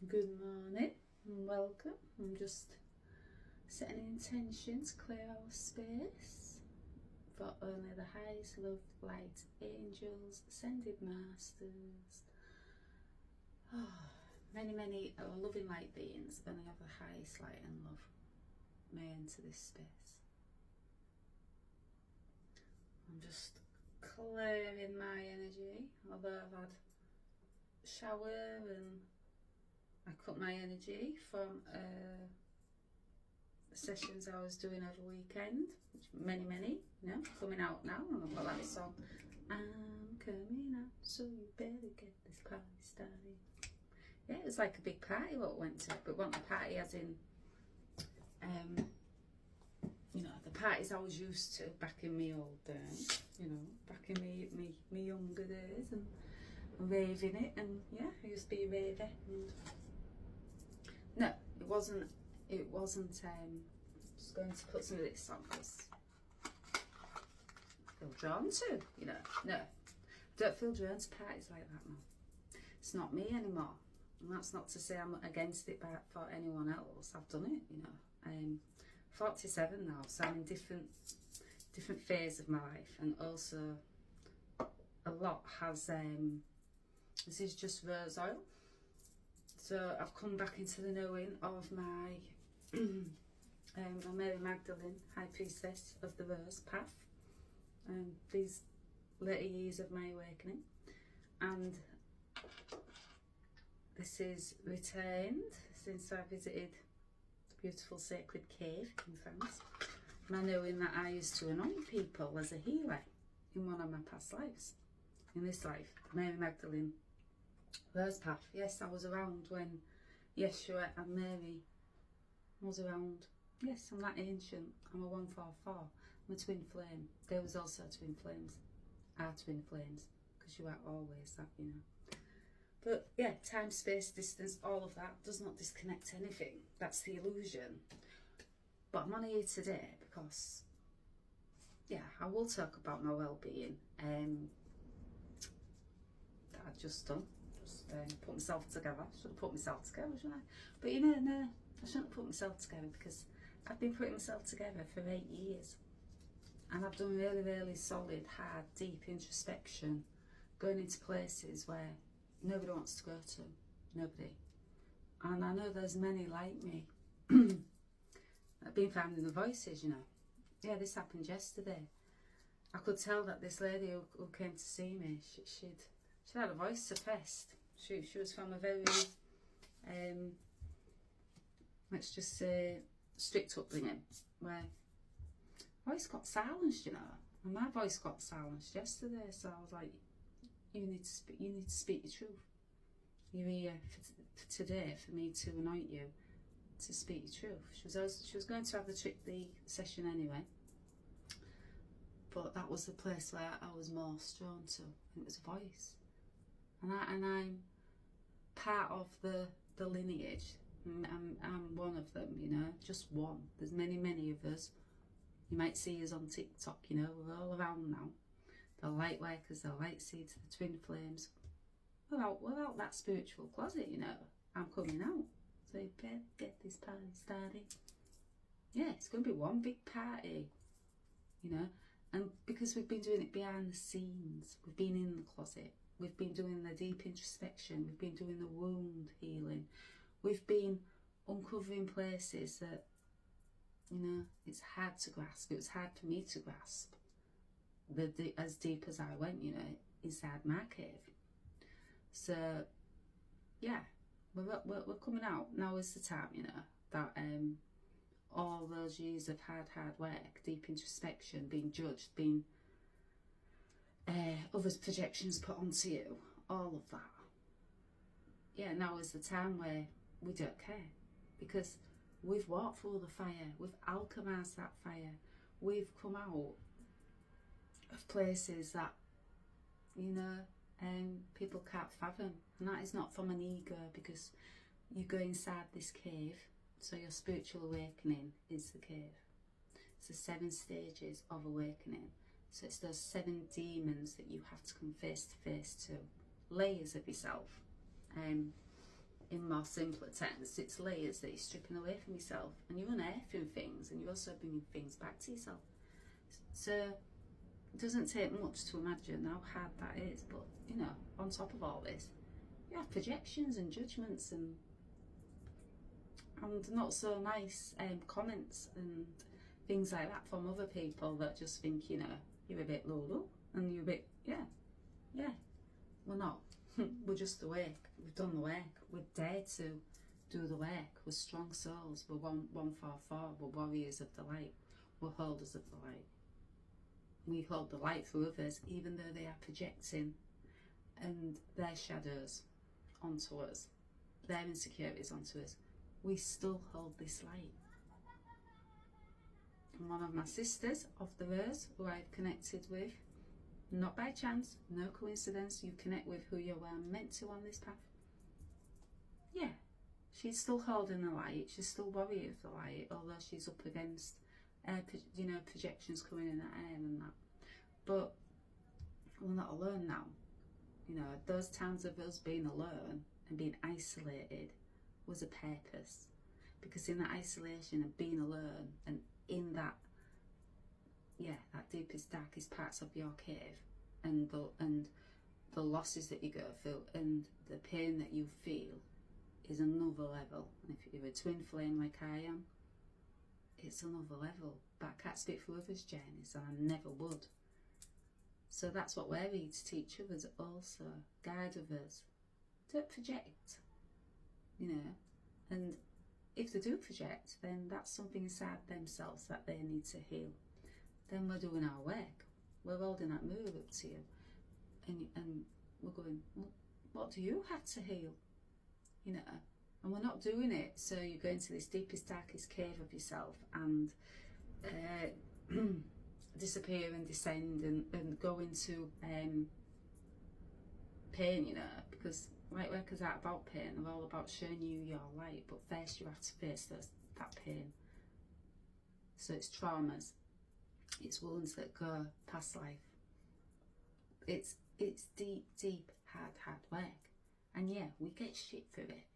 Good morning and welcome. I'm just setting an intention to clear our space for only the highest love, light, angels, ascended masters, many loving light beings, only of the highest light and love may enter this space. I'm just clearing my energy, although I've had a shower and I cut my energy from sessions I was doing over weekend, which many, coming out now, and I've got that song, I'm coming out, so you better get this party started. Yeah, it was like a big party what we went to, but wasn't a party as in, the parties I was used to back in my old days, back in me younger days, and raving it, and yeah, I used to be a raver, and no, it wasn't, just going to put some of this on because I feel drawn to, no, I don't feel drawn to parties like that now. It's not me anymore, and that's not to say I'm against it for anyone else. I've done it, I'm 47 now, so I'm in different phase of my life, and also a lot has, this is just rose oil. So I've come back into the knowing of my my Mary Magdalene, High Priestess of the Rose path, these later years of my awakening, and this is retained since I visited the beautiful Sacred Cave in France. My knowing that I used to anoint people as a healer in one of my past lives. In this life, Mary Magdalene Rose path. Yes, I was around when Yeshua and Mary was around. Yes, I'm that ancient. I'm a 144. I'm a twin flame. There was also twin flames. Are twin flames, because you are always that, But yeah, time, space, distance, all of that does not disconnect anything. That's the illusion. But I'm on here today because, yeah, I will talk about my well-being that I've just done. Put myself together. Should have put myself together, shouldn't I? But no, I shouldn't have put myself together because I've been putting myself together for 8 years, and I've done really solid, hard, deep introspection, going into places where nobody wants to go to, nobody. And I know there's many like me. I've been finding the voices, Yeah, this happened yesterday. I could tell that this lady who came to see me, she'd had a voice suppressed. She was from a very, let's just say, strict upbringing, where voice got silenced, and my voice got silenced yesterday. So I was like, you need to speak your truth. You're here for today for me to anoint you to speak your truth. She was going to have the session anyway, but that was the place where I was most drawn to. It was a voice. And I'm part of the lineage. I'm one of them, just one. There's many of us. You might see us on TikTok, we're all around now. The light workers, the light seeds, the twin flames. We're out that spiritual closet, I'm coming out. So you better get this party started. Yeah, it's going to be one big party, And because we've been doing it behind the scenes, we've been in the closet. We've been doing the deep introspection. We've been doing the wound healing. We've been uncovering places that, it's hard to grasp. It was hard for me to grasp. As deep as I went, inside my cave. So, yeah, we're coming out. Now is the time, that all those years of hard work, deep introspection, being judged, being others' projections put onto you, all of that. Yeah, now is the time where we don't care, because we've walked through the fire, we've alchemized that fire, we've come out of places that, people can't fathom, and that is not from an ego, because you go inside this cave. So your spiritual awakening is the cave. It's the 7 stages of awakening. So it's those 7 demons that you have to come face to face to, layers of yourself. in more simpler terms, it's layers that you're stripping away from yourself, and you're unearthing things, and you're also bringing things back to yourself. So it doesn't take much to imagine how hard that is, but you know, on top of all this, you have projections and judgments and not so nice comments and things like that from other people that just think, you know, you're a bit low, and you're a bit, yeah, we're not. We're just awake. We've done the work. We're there to do the work. We're strong souls. We're 144. We're warriors of the light. We're holders of the light. We hold the light for others, even though they are projecting and their shadows onto us, their insecurities onto us. We still hold this light. And one of my sisters of the verse, who I've connected with, not by chance, no coincidence, you connect with who you are meant to on this path. Yeah, she's still holding the light. She's still warrior of the light, although she's up against, you know, projections coming in her air and that. But we're not alone now. You know, those times of us being alone and being isolated was a purpose, because in that isolation and being alone and in that, that deepest, darkest parts of your cave, and the losses that you go through and the pain that you feel is another level. And if you're a twin flame like I am, it's another level. But I can't speak for others' journeys, and I never would. So that's what we're here to teach others also, guide others. Don't project, you know. And if they do project, then that's something inside themselves that they need to heal. Then we're doing our work. We're holding that mirror up to you, and we're going, well, what do you have to heal? You know, and we're not doing it so you go into this deepest, darkest cave of yourself and disappear and descend and go into pain, you know, because light workers aren't about pain. They're all about showing you your light, but first you have to face that pain. So it's traumas, it's wounds that go past life. It's deep, deep, hard work. And yeah, we get shit through it.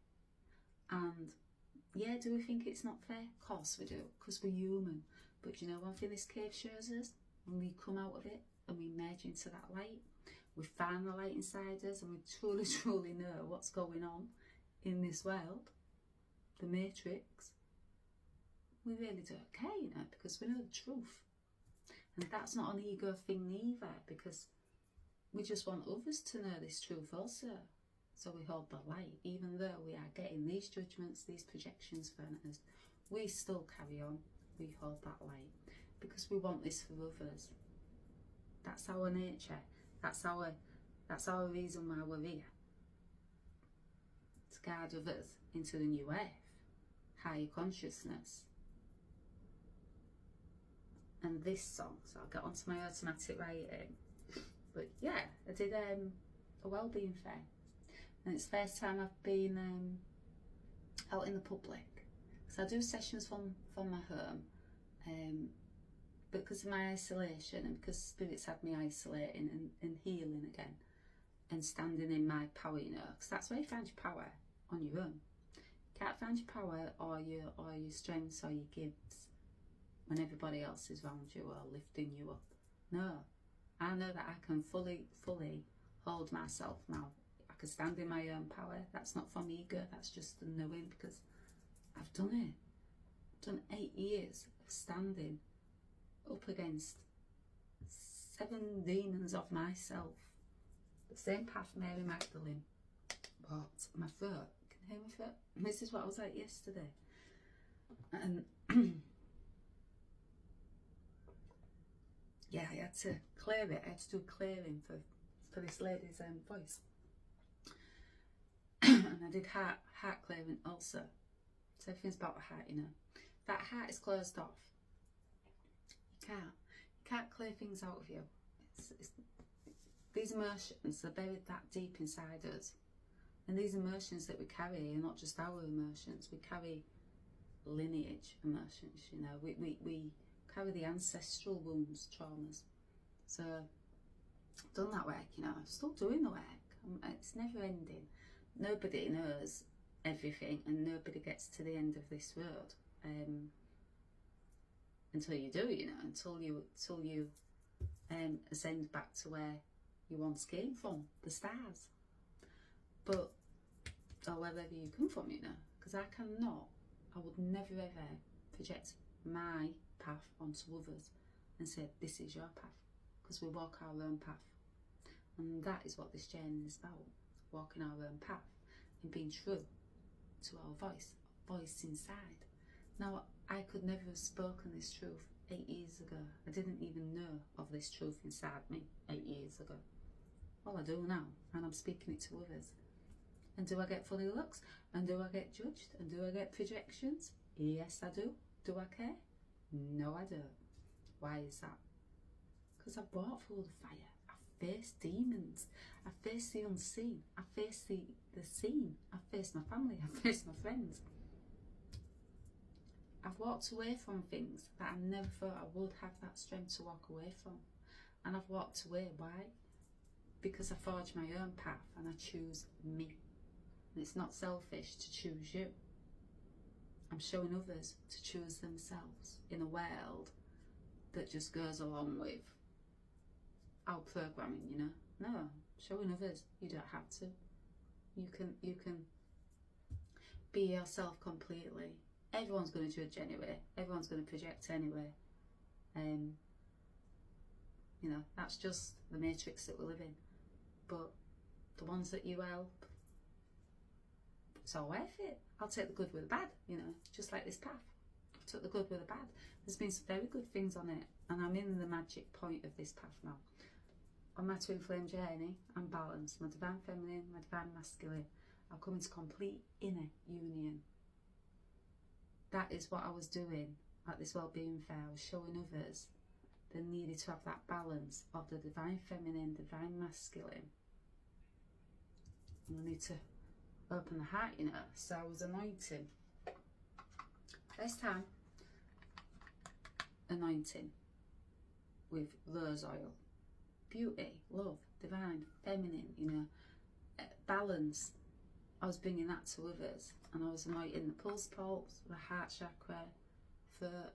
And yeah, do we think it's not fair? Of course we do, because we're human. But you know one thing this cave shows us? When we come out of it and we merge into that light, we find the light inside us, and we truly, truly know what's going on in this world, the matrix. We really don't care, you know, because we know the truth. And that's not an ego thing either, because we just want others to know this truth also. So we hold the light, even though we are getting these judgments, these projections thrown at us. We still carry on. We hold that light because we want this for others. That's our nature. That's our reason why we're here. To guide others into the new earth, higher consciousness. And this song, so I'll get onto my automatic writing. But yeah, I did a wellbeing fair, and it's the first time I've been out in the public. So I do sessions from my home, but because of my isolation and because spirits had me isolating and healing again and standing in my power, you know, because that's where you find your power, on your own. You can't find your power or your strengths or your gifts when everybody else is around you or lifting you up. No, I know that I can fully hold myself now. I can stand in my own power. That's not from ego, that's just the knowing, because I've done it. I've done 8 years of standing up against 7 demons of myself. The same path Mary Magdalene walked. My throat, can you hear my throat? This is what I was like yesterday. And yeah, I had to clear it. I had to do a clearing for this lady's voice. And I did heart clearing also. So everything's about the heart, you know. That heart is closed off. You can't clear things out of you. These emotions are buried that deep inside us. And these emotions that we carry are not just our emotions. We carry lineage emotions, you know. We carry the ancestral wounds, traumas. So I've done that work, you know. I'm still doing the work. It's never ending. Nobody knows everything, and nobody gets to the end of this road until you do, you know, until you ascend back to where you once came from, the stars, but or wherever you come from, you know, because I would never ever project my path onto others and say this is your path, because we walk our own path, and that is what this journey is about, walking our own path and being true to our voice inside. Now, I could never have spoken this truth 8 years ago. I didn't even know of this truth inside me 8 years ago. Well, I do now, and I'm speaking it to others. And do I get funny looks? And do I get judged? And do I get projections? Yes, I do. Do I care? No, I don't. Why is that? Because I've walked through the fire. I faced demons. I faced the unseen. I faced the seen. I faced my family. I faced my friends. I've walked away from things that I never thought I would have that strength to walk away from. And I've walked away. Why? Because I forged my own path and I choose me. And it's not selfish to choose you. I'm showing others to choose themselves in a world that just goes along with our programming, you know. No, showing others you don't have to. You can be yourself completely. Everyone's going to judge anyway. Everyone's going to project anyway. You know, that's just the matrix that we live in. But the ones that you help, it's all worth it. I'll take the good with the bad, you know, just like this path. I took the good with the bad. There's been some very good things on it, and I'm in the magic point of this path now. On my twin flame journey, I'm balanced. My divine feminine, my divine masculine. I've come into complete inner union. That is what I was doing at this wellbeing fair. I was showing others they needed to have that balance of the divine feminine, divine masculine. And we need to open the heart, you know. So I was anointing. First time, anointing with rose oil. Beauty, love, divine, feminine, you know, balance. I was bringing that to others, and I was anointing the pulse poles, the heart chakra, third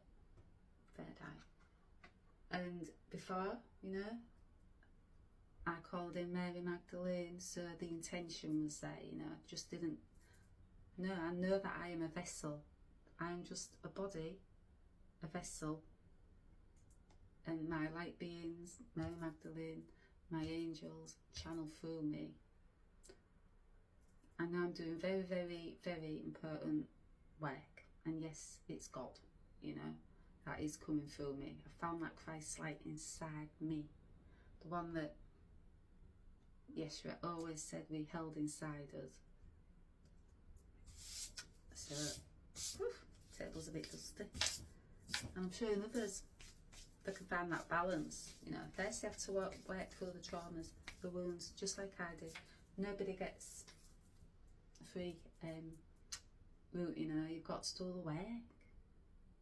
eye. And before, you know, I called in Mary Magdalene, so the intention was there, you know. I just didn't. No, I know that I am a vessel. I am just a body, a vessel. And my light beings, Mary Magdalene, my angels, channel through me. And now I'm doing very, very, very important work. And yes, it's God, you know, that is coming through me. I found that Christ light inside me. The one that Yeshua always said we held inside us. So, table's a bit dusty. And I'm showing others that can find that balance, you know. First they have to work through the traumas, the wounds, just like I did. Nobody gets a free route, you know. You've got to do the work.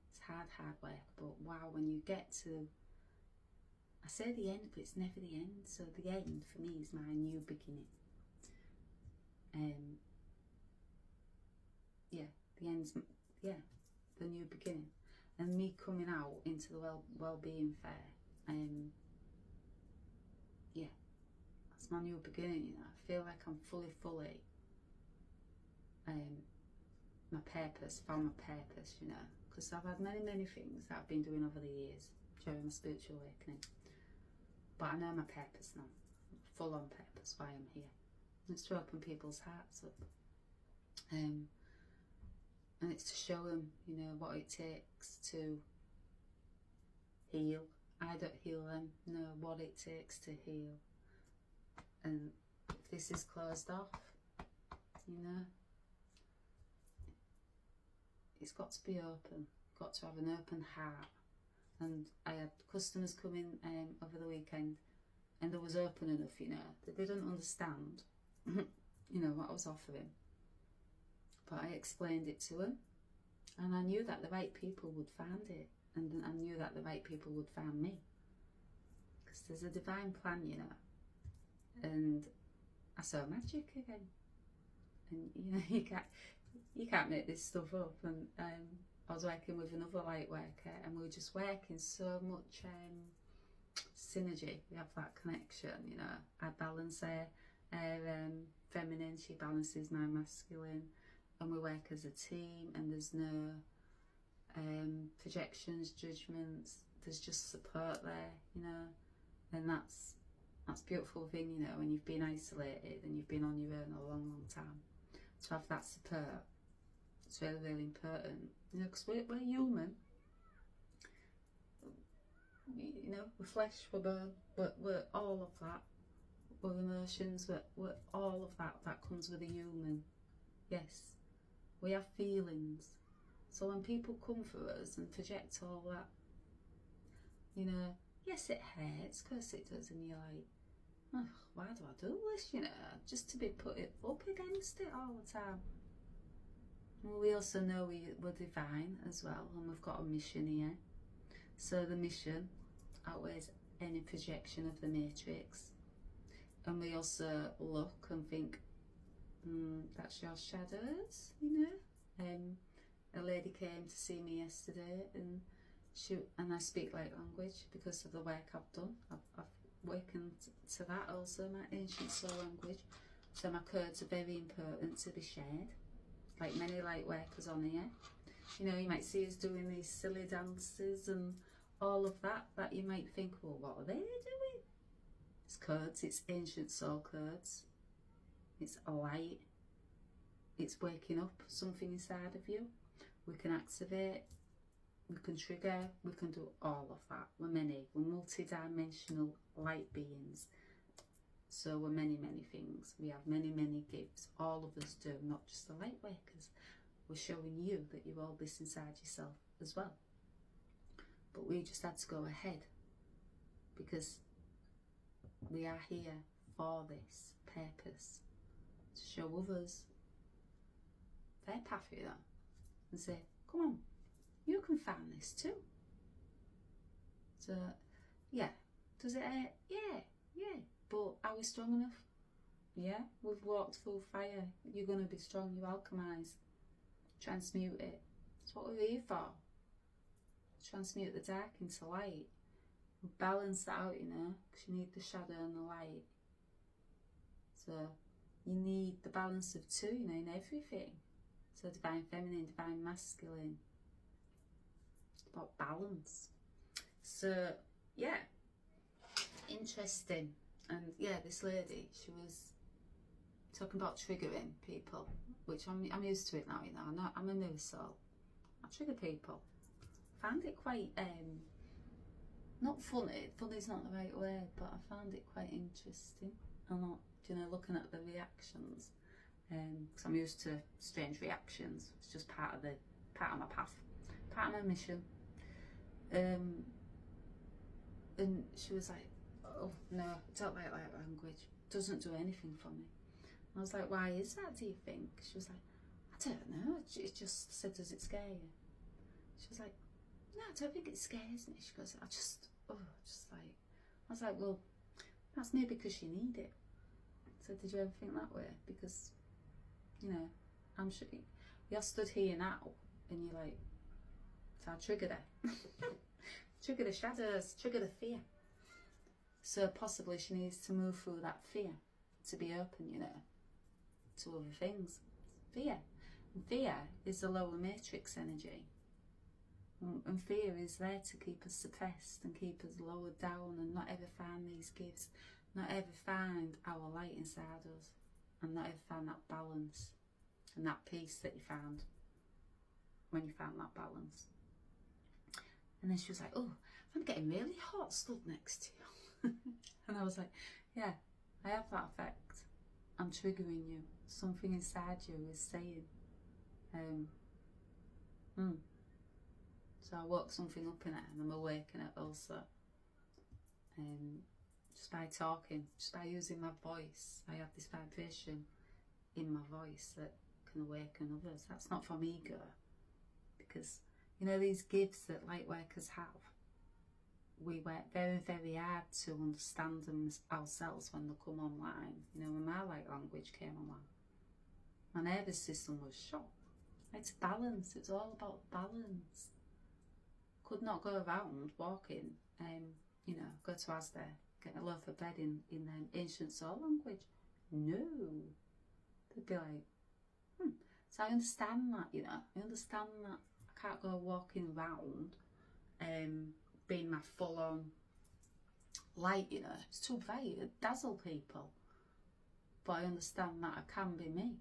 It's hard work, but wow, when you get to, I say the end, but it's never the end. So the end for me is my new beginning. Yeah, the end's, yeah, the new beginning. And me coming out into the wellbeing fair, yeah, that's my new beginning, you know. I feel like I'm fully, my purpose, found my purpose, you know, because I've had many things that I've been doing over the years during my spiritual awakening. But I know my purpose now, full on purpose, why I'm here. And it's to open people's hearts up. And it's to show them, you know, what it takes to heal. I don't heal them, know what it takes to heal. And if this is closed off, you know, it's got to be open, got to have an open heart. And I had customers come in over the weekend, and it was open enough, you know, they didn't understand, you know, what I was offering. But I explained it to them, and I knew that the right people would find it, and I knew that the right people would find me, because there's a divine plan, you know. And I saw magic again, and you know, you can't make this stuff up. And I was working with another light worker, and we were just working so much synergy. We have that connection, you know. I balance her feminine, she balances my masculine, and we work as a team, and there's no projections, judgments, there's just support there, you know. And that's a beautiful thing, you know, when you've been isolated and you've been on your own a long time, to have that support. It's really, really important, you know, because we're human, you know, we're flesh, we're bone, we're all of that, we're emotions, we're all of that. That comes with a human. Yes, we have feelings. So when people come for us and project all that, you know, yes, it hurts, of course it does, and you're like, oh, why do I do this, you know, just to be put up against it all the time. Well, we also know we're divine as well, and we've got a mission here. So the mission outweighs any projection of the matrix. And we also look and think, that's your shadows, you know. A lady came to see me yesterday, and I speak light language because of the work I've done. I've awakened to that also, my ancient soul language. So my codes are very important to be shared, like many light workers on here. You know, you might see us doing these silly dances and all of that you might think, well, what are they doing? It's codes, it's ancient soul codes. It's a light. It's waking up something inside of you. We can activate, we can trigger, we can do all of that. We're multi-dimensional light beings. So we're many, many things. We have many, many gifts. All of us do, not just the light workers. We're showing you that you all this inside yourself as well. But we just had to go ahead, because we are here for this purpose, to show others their path here and say, come on, you can find this too. So yeah, does it hurt? Yeah, but are we strong enough? Yeah, we've walked through fire. You're going to be strong. You alchemize, transmute it. That's what we're here for. Transmute the dark into light. We balance that out, you know, because you need the shadow and the light. So you need the balance of two, you know, in everything. So divine feminine, divine masculine. It's about balance. So yeah, interesting. And yeah, this lady, she was talking about triggering people, which I'm used to it now, you know. I'm a mirror soul. I trigger people. I found it quite not funny. Funny's not the right word, but I found it quite interesting. I'm not, you know, looking at the reactions, because I'm used to strange reactions. It's just part of my path, part of my mission. And she was like, oh no, I don't like light language. It doesn't do anything for me. And I was like, why is that, do you think? She was like, I don't know. It just said, does it scare you? She was like, no, I don't think it scares me. She goes, I was like, well, that's maybe because you need it. So did you ever think that way? Because, you know, I'm sure you're stood here now and you're like, so I triggered her. Trigger the shadows, trigger the fear. So possibly she needs to move through that fear to be open, you know, to other things. Fear. And fear is the lower matrix energy. And fear is there to keep us suppressed and keep us lowered down and not ever find these gifts, not ever find our light inside us, and not ever find that balance and that peace that you found when you found that balance. And then she was like, oh, I'm getting really hot stood next to you. And I was like, yeah, I have that effect. I'm triggering you. Something inside you is saying, So I woke something up in it, and I'm awakening it also. Just by talking, just by using my voice, I have this vibration in my voice that can awaken others. That's not from ego, because, you know, these gifts that light workers have, we work very, very hard to understand them ourselves when they come online. You know, when my light language came online, my nervous system was shot. It's balance. It's all about balance. Could not go around walking, you know, go to Asda, get a loaf of bread in ancient soul language. No. They'd be like, So I understand that, you know. I understand that I can't go walking around being my full-on light, you know. It's too bright. It dazzle people. But I understand that I can be me.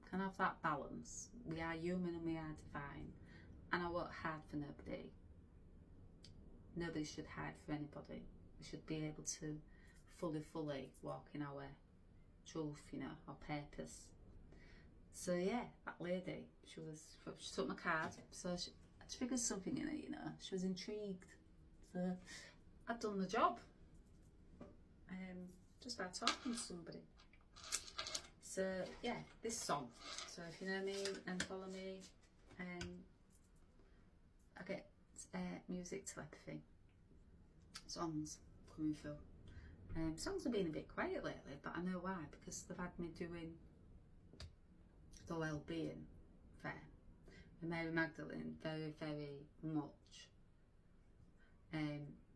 Can have that balance. We are human and we are divine. And I won't hide for nobody. Nobody should hide for anybody. We should be able to fully walk in our truth, you know, our purpose. So yeah, that lady, she took my card, so she figured something in it, you know. She was intrigued. So I'd done the job. Just by talking to somebody. So yeah, this song. So if you know me and follow me, I get music telepathy songs coming through. Songs have been a bit quiet lately, but I know why, because they've had me doing the well-being fair. And Mary Magdalene very much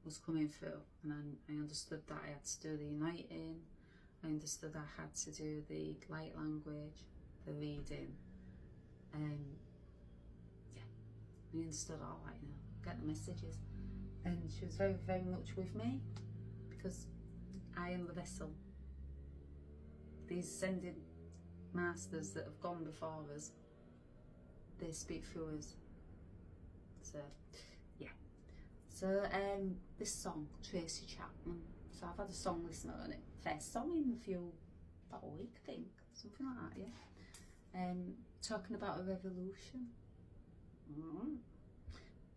was coming through, and I understood that I had to do the uniting. I understood I had to do the light language, the reading, yeah, I understood all that, you know, get the messages. And she was very much with me, because I am the vessel. These sending masters that have gone before us, they speak through us. So yeah. So this song, Tracy Chapman. So I've had a song this morning. First song in about a week, I think. Something like that, yeah. Talking about a revolution.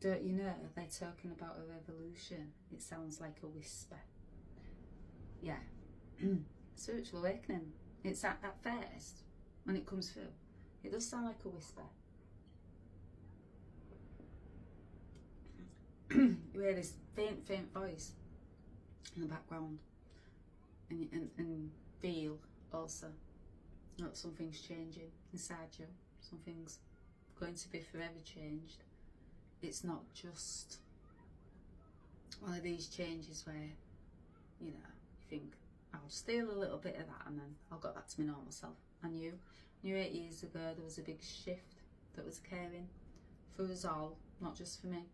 Don't you know they're talking about a revolution? It sounds like a whisper. Yeah. Spiritual awakening. It's at first, when it comes through, it does sound like a whisper. You hear this faint voice in the background, and feel also that something's changing inside you. Something's going to be forever changed. It's not just one of these changes where, you know, you think, I'll steal a little bit of that and then I'll go back to my normal self. I knew 8 years ago there was a big shift that was occurring for us all, not just for me.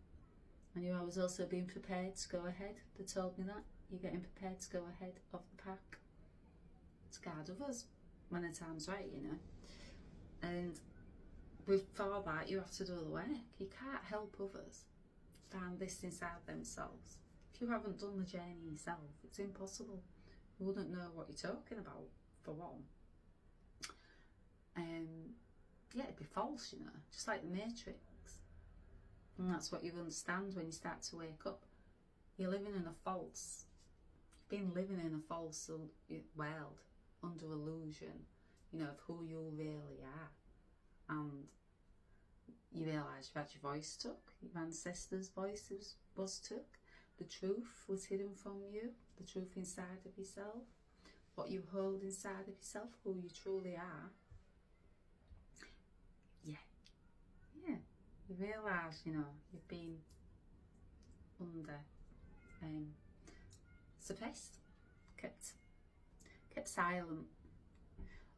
I knew I was also being prepared to go ahead. They told me that. You're getting prepared to go ahead of the pack. To guard others when the time's right, you know. And before that, you have to do the work. You can't help others find this inside themselves. If you haven't done the journey yourself, it's impossible. You wouldn't know what you're talking about, for one. Yeah, it'd be false, you know, just like the Matrix. And that's what you understand when you start to wake up. You're living in a false, you've been living in a false world, under illusion, you know, of who you really are. And you realise you've had your voice took, your ancestors' voices was took, the truth was hidden from you, the truth inside of yourself, what you hold inside of yourself, who you truly are. Yeah. You realise, you know, you've been under, suppressed, kept silent.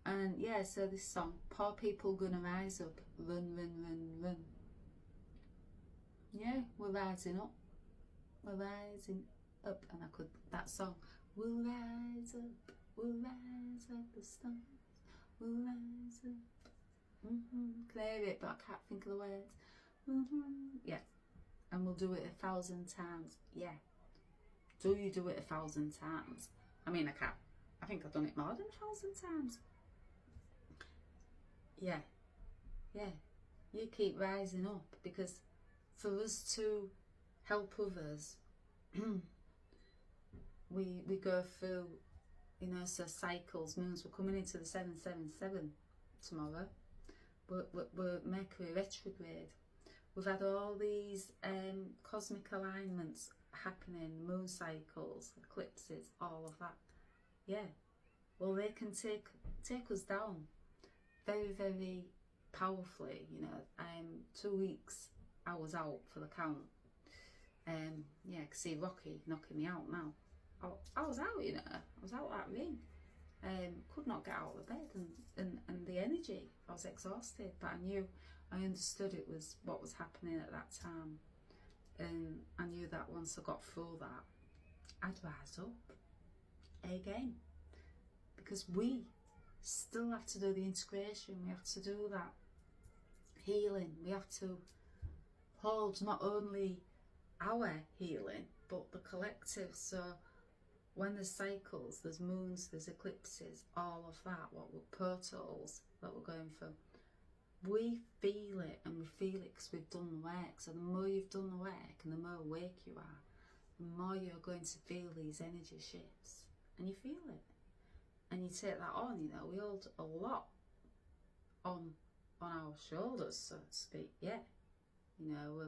And yeah, so this song, poor people gonna rise up, run. Yeah, we're rising up, and I could, that song, we'll rise up the stars, we'll rise up. Can I hear it, but I can't think of the words. Yeah, and we'll do it 1,000 times. Yeah, do you do it 1,000 times? I mean, I think I've done it more than 1,000 times. Yeah, you keep rising up, because for us to help others, we go through, you know, so cycles, moons. We're coming into the 777 tomorrow. We're Mercury retrograde. We've had all these cosmic alignments happening, moon cycles, eclipses, all of that. Yeah, well, they can take us down very powerfully, you know. 2 weeks I was out for the count. Yeah, I could see Rocky knocking me out now. I was out, you know. I was out that ring. Could not get out of the bed, and the energy, I was exhausted, but I understood it was what was happening at that time, and I knew that once I got through that, I'd rise up again, because we still have to do the integration, we have to do that healing, we have to hold not only our healing but the collective. So when there's cycles, there's moons, there's eclipses, all of that, what were portals that we're going through, we feel it, and we feel it because we've done the work. So the more you've done the work and the more awake you are, the more you're going to feel these energy shifts, and you feel it, and you take that on. You know, we hold a lot on our shoulders, so to speak. Yeah, you know, we're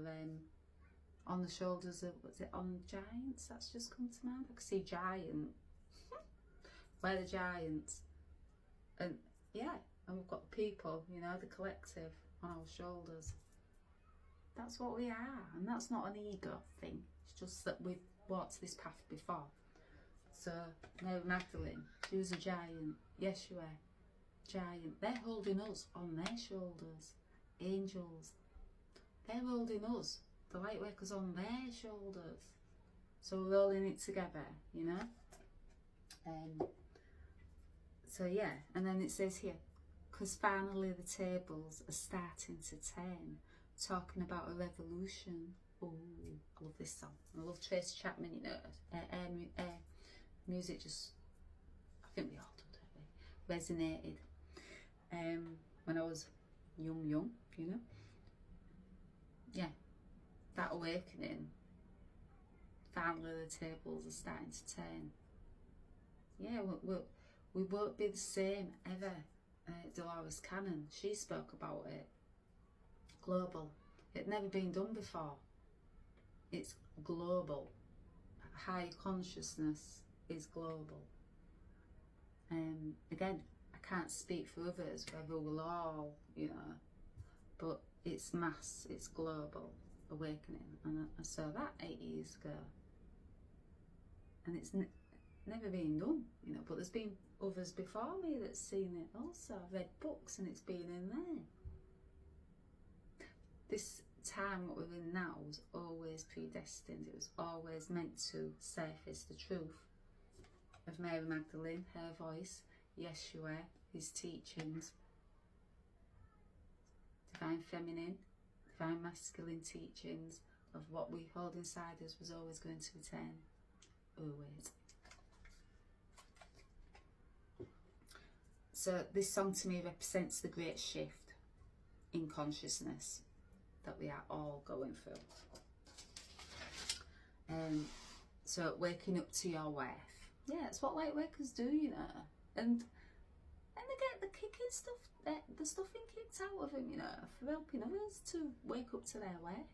on the shoulders of, what's it, on giants, that's just come to mind. I can see giant. We're the giants, and yeah, and we've got the people, you know, the collective on our shoulders. That's what we are, and that's not an ego thing. It's just that we've walked this path before. So Mary Magdalene, she was a giant. Yeshua, giant. They're holding us on their shoulders. Angels, they're holding us, the light workers, on their shoulders. So we're all in it together, you know. So yeah, and then it says here, because finally the tables are starting to turn, talking about a revolution. Oh, I love this song. I love Tracy Chapman, you know. Music just, I think we all do, don't we? Resonated when I was young, you know. Yeah, that awakening. Finally the tables are starting to turn. Yeah, we won't be the same ever. Dolores Cannon, she spoke about it. Global. It'd never been done before. It's global. High consciousness is global. Again, I can't speak for others, whether we'll all, you know, but it's mass, it's global awakening. And I saw that 8 years ago. And it's never been done, you know, but there's been others before me that's seen it also. I've read books and it's been in there. This time what we're in now was always predestined. It was always meant to surface the truth of Mary Magdalene, her voice, Yeshua, his teachings, divine feminine, divine masculine teachings of what we hold inside us was always going to return. Always. So this song to me represents the great shift in consciousness that we are all going through. So waking up to your worth. Yeah, it's what light workers do, you know. And they get the kicking stuff, the stuffing kicked out of them, you know, for helping others to wake up to their worth.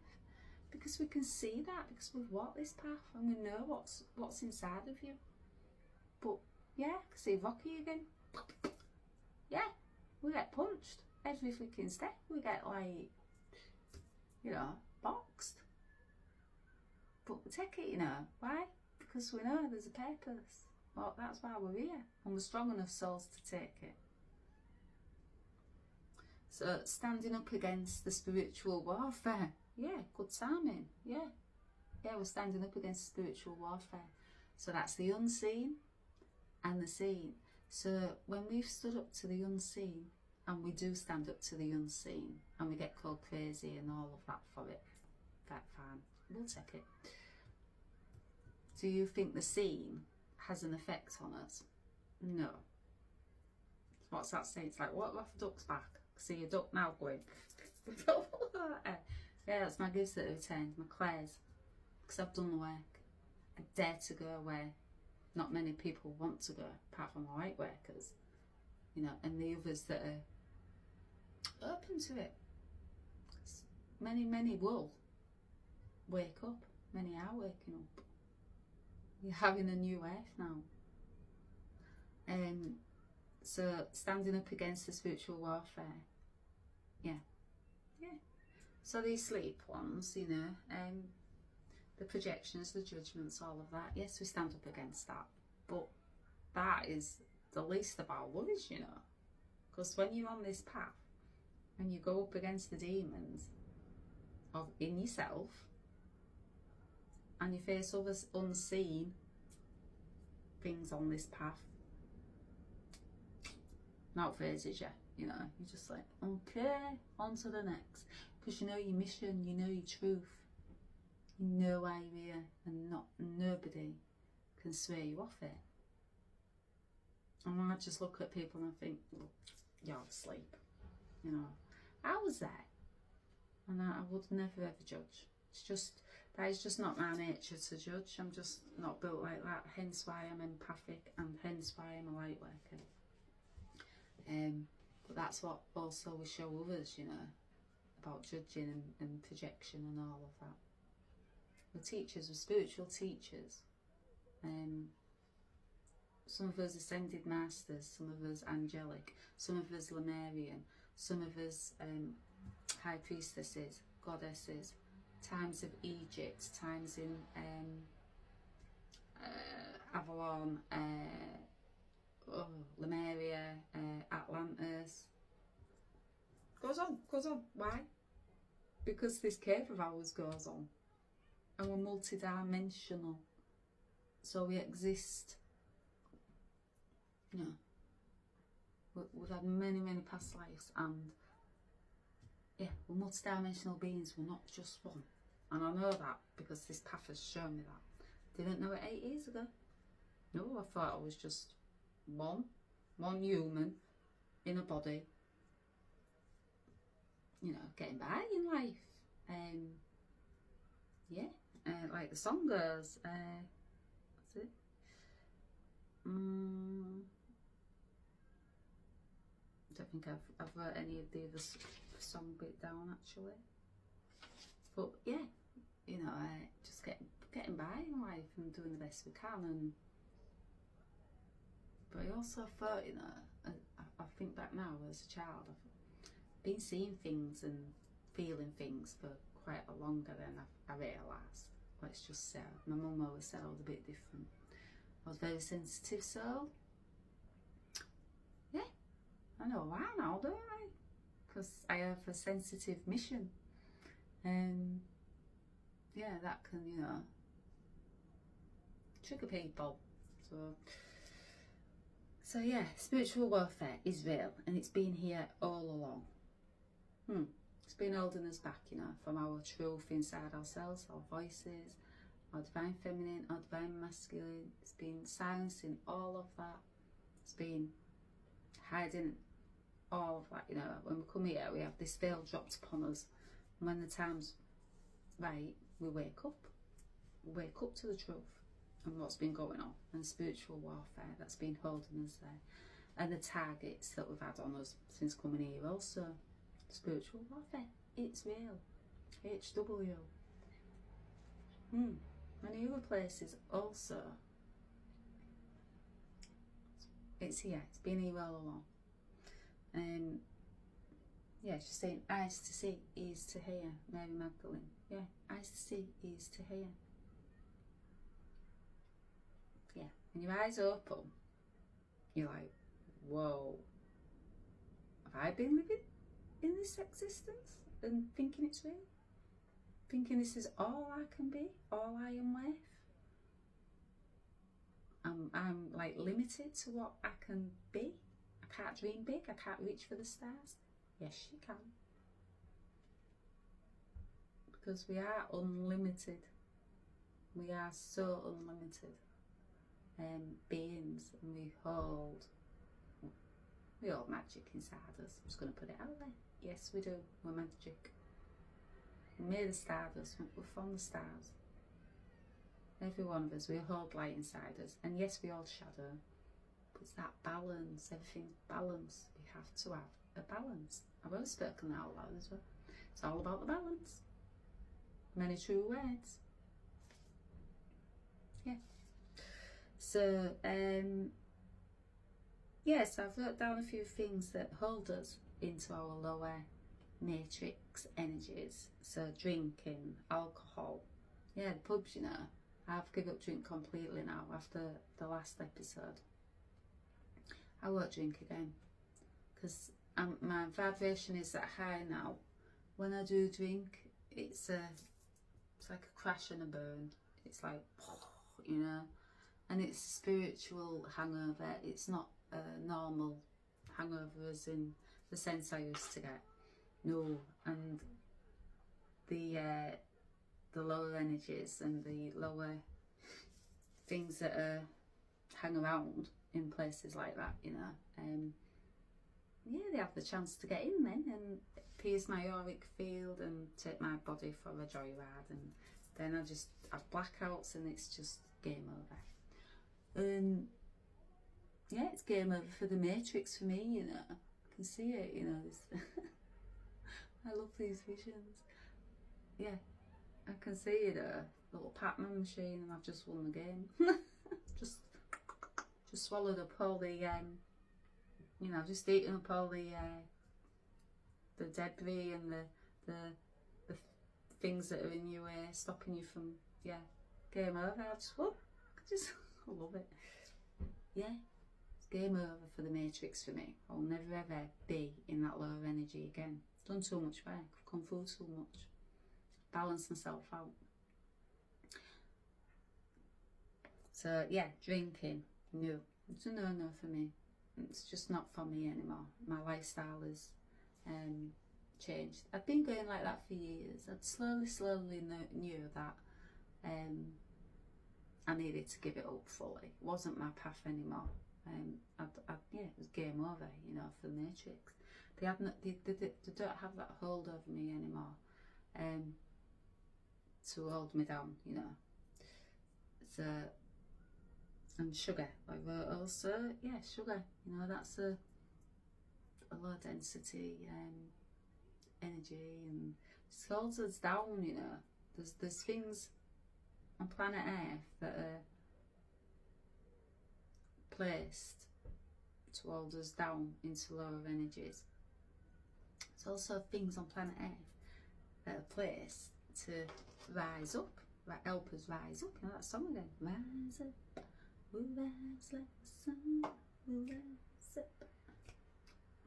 Because we can see that, because we've walked this path and we know what's inside of you. But yeah, I can see Rocky again. Yeah, we get punched every freaking step. We get, like, you know, boxed. But we take it, you know. Why? Because we know there's a purpose. Well, that's why we're here. And we're strong enough souls to take it. So, standing up against the spiritual warfare. Yeah, good timing. Yeah. Yeah, we're standing up against spiritual warfare. So that's the unseen and the seen. So when we've stood up to the unseen, and we do stand up to the unseen, and we get called crazy and all of that for it, that's fine. We'll take it. Do you think the seen has an effect on us? No. What's that saying? It's like, what if a duck's back? See a duck now going. Yeah, that's my gifts that have returned, my clairs. Because I've done the work. I dare to go where not many people want to go, apart from the light workers. You know, and the others that are open to it. Many will wake up. Many are waking up. You're having a new earth now. So standing up against the spiritual warfare Yeah, yeah. So these sleep ones, you know, the projections, the judgments, all of that. Yes, we stand up against that, but that is the least of our worries, you know, because when you're on this path and you go up against the demons of in yourself and you face other unseen things on this path, now it phases you, you know, you're just like, okay, on to the next, because you know your mission, you know your truth, you know why you're here, and nobody can sway you off it. And I just look at people and I think, well, you're asleep, you know. I was there, and I would never ever judge. It's just, that is just not my nature to judge. I'm just not built like that, hence why I'm empathic, and hence why I'm a light worker. But that's what also we show others, you know, about judging and projection and all of that. We're teachers, we're spiritual teachers. Some of us ascended masters, some of us angelic, some of us Lemurian, some of us high priestesses, goddesses, times of Egypt, times in Avalon, Lemuria, Atlantis. Goes on, goes on. Why? Because this cave of ours goes on. And we're multidimensional. So we exist. You know, we've had many, many past lives, and yeah, we're multidimensional beings. We're not just one. And I know that because this path has shown me that. Didn't know it 8 years ago. No, I thought I was just one human in a body, you know, getting by in life. Yeah, like the song goes, what's it? I don't think I've wrote any of the other song bit down actually. But yeah, you know, just getting by in life and doing the best we can. But I also thought, you know, I think back now as a child, I've been seeing things and feeling things for quite a longer than I realised. Let's just say, my mum always said I was a bit different. I was very sensitive soul. Yeah, I know why now, don't I? Because I have a sensitive mission. Yeah, that can, you know, trigger people. So yeah, spiritual warfare is real, and it's been here all along. It's been holding us back, you know, from our truth inside ourselves, our voices, our divine feminine, our divine masculine. It's been silencing all of that. It's been hiding all of that, you know. When we come here, we have this veil dropped upon us. And when the time's right, we wake up. We wake up to the truth and what's been going on, and spiritual warfare that's been holding us there. And the targets that we've had on us since coming here also. Spiritual warfare, it's real. HW. Many other places also. It's here, it's been here all along. Yeah, she's saying eyes to see, ears to hear, Mary Magdalene. Yeah, eyes to see, ears to hear. Yeah, when your eyes open, you're like, whoa, have I been living in this existence and thinking it's real? Thinking this is all I can be, all I am worth? I'm like limited to what I can be. I can't dream big, I can't reach for the stars. Yes, you can. Because we are unlimited. We are so unlimited beings, and we hold magic inside us. I'm just going to put it out there. Yes, we do. We're magic. We're made of stardust. We're from the stars. Every one of us, we hold light inside us. And yes, we hold shadow. But it's that balance. Everything's balance. We have to have a balance. I've always spoken that out loud as well. It's all about the balance. Many true words. Yeah. So, yes, I've wrote down a few things that hold us into our lower matrix energies. So drinking, alcohol. Yeah, the pubs, you know. I've given up drink completely now after the last episode. I won't drink again because my vibration is that high now. When I do drink, it's like a crash and a burn. It's like, you know, and it's a spiritual hangover. It's not a normal hangover as in the sense I used to get. No, and the lower energies and the lower things that hang around in places like that, you know, yeah, they have the chance to get in then and pierce my auric field and take my body for a joyride, and then I just have blackouts and it's just game over. Yeah, it's game over for the Matrix for me, you know. I can see it, you know. I love these visions. Yeah, I can see it, a little Pac-Man machine, and I've just won the game. just swallowed up all the, you know, just eaten up all the debris and the things that are in your way, stopping you from, yeah, game over. I love it. Yeah, it's game over for the Matrix for me. I'll never ever be in that lower energy again. I've done too much work, I've come through too much. Balance myself out. So yeah, drinking, no, it's a no for me. It's just not for me anymore. My lifestyle has changed. I've been going like that for years. I'd slowly knew that I needed to give it up fully. It wasn't my path anymore. Yeah, it was game over, you know, for the Matrix. They don't have that hold over me anymore. To hold me down, you know. So, and sugar, I wrote also, yeah, sugar, you know, that's a low density energy, and it holds us down, you know. There's things on planet Earth that are placed to hold us down into lower energies. There's also things on planet Earth that are placed to rise up, help us rise up. You know that song again? Rise up, we'll rise like the sun, we'll rise up.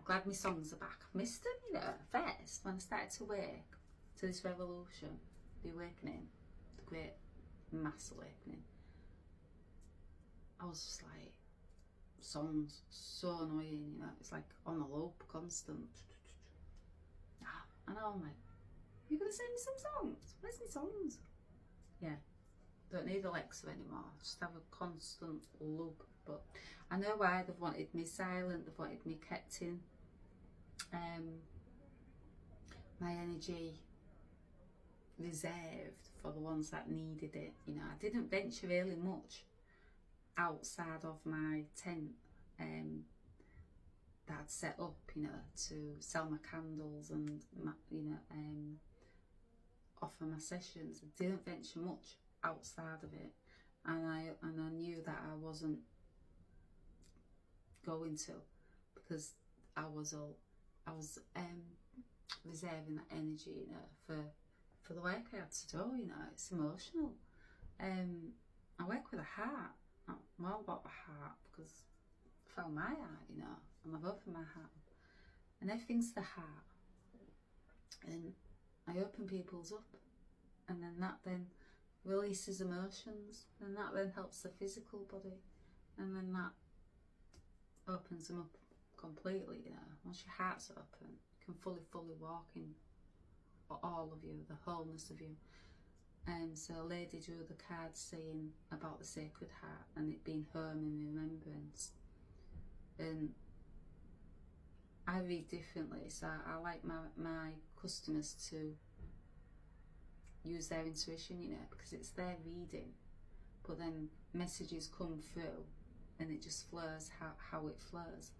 Glad my songs are back. I've missed them, you know, first when I started to wake to this revolution, the awakening, the great mass awakening. I was just like, songs, so annoying, you know, it's like on a loop, constant. And I'm like, you're gonna sing me some songs? Where's my songs? Yeah, don't need Alexa anymore. Just have a constant loop. But I know why. They've wanted me silent. They've wanted me kept in my energy reserved for the ones that needed it. You know, I didn't venture really much outside of my tent that I'd set up, you know, to sell my candles and my, you know, offer my sessions. I didn't venture much outside of it, and I knew that I wasn't going to, because I was reserving that energy, you know, for the work I had to do. You know, it's emotional. I work with a heart. I'm all about the heart, because I found my heart, you know, and I've opened my heart, and everything's the heart. And I open people's up, and then that then releases emotions, and that then helps the physical body, and then that opens them up completely, you know. Once your heart's open, you can fully walk in all of you, the wholeness of you. So a lady drew the card saying about the Sacred Heart and it being home and remembrance. And I read differently, so I like my customers to use their intuition, you know, because it's their reading, but then messages come through and it just flows how it flows.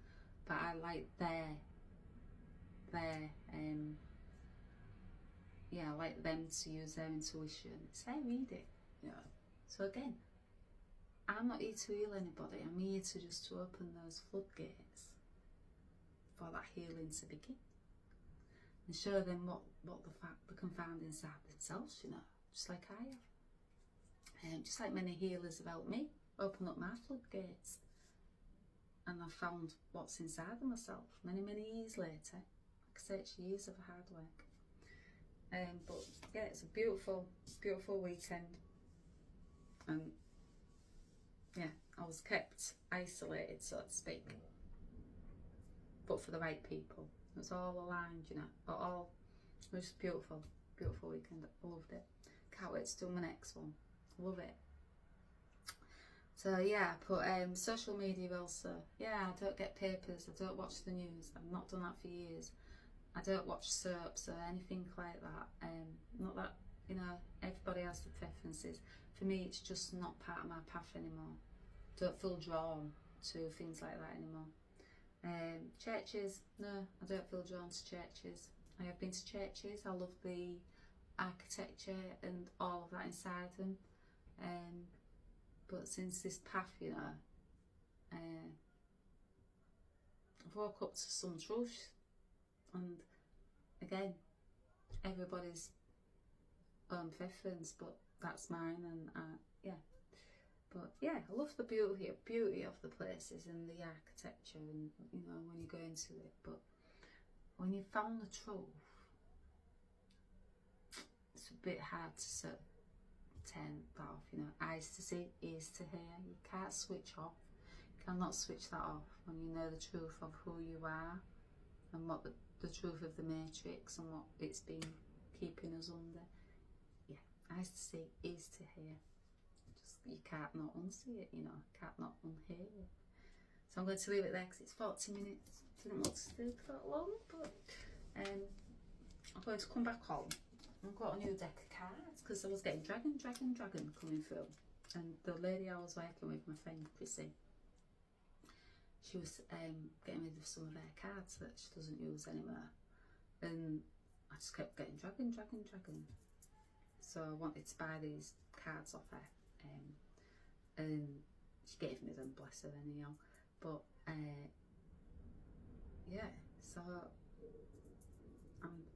But I like their yeah, I like them to use their intuition. It's their reading, you know. So again, I'm not here to heal anybody. I'm here to just open those floodgates for that healing to begin. and show them what they can find inside themselves, you know, just like I have. Just like many healers have helped me open up my floodgates, and I've found what's inside of myself many years later. Like I say, it's years of hard work. But yeah, it's a beautiful weekend, and yeah, I was kept isolated, so to speak, but for the right people. It was all aligned, you know. It was just beautiful weekend. I loved it. Can't wait to do my next one. Love it. So yeah, I put social media also. Yeah, I don't get papers. I don't watch the news. I've not done that for years. I don't watch soaps or anything like that. Not that, you know, everybody has their preferences. For me, it's just not part of my path anymore. Don't feel drawn to things like that anymore. Churches, no, I don't feel drawn to churches. I have been to churches. I love the architecture and all of that inside them. But since this path, you know, I've woke up to some truth. And again, everybody's own preference, but that's mine, and yeah. But yeah, I love the beauty of the places and the architecture, and you know, when you go into it. But when you found the truth, it's a bit hard to sort of turn that off. You know, eyes to see, ears to hear. You can't switch off. You cannot switch that off when you know the truth of who you are and what the truth of the matrix and what it's been keeping us under. Yeah, eyes to see, ears to hear. Just, you can't not unsee it, you know, can't not unhear it. So I'm going to leave it there because it's 40 minutes. Didn't want to do that long, but I'm going to come back home. I've got a new deck of cards because I was getting dragon coming through, and the lady I was working with, my friend Chrissy, she was getting rid of some of her cards that she doesn't use anymore, and I just kept getting dragon. So I wanted to buy these cards off her, and she gave me them, bless her, anyhow. But yeah, so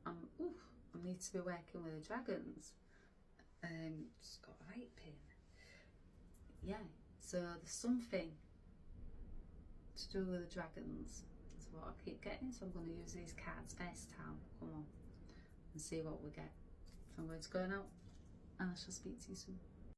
I need to be working with the dragons. Just got a right pin. Yeah, so there's something to do with the dragons. That's what I keep getting, so I'm going to use these cards first time. Come on, and see what we get. So I'm going to go now, and I shall speak to you soon.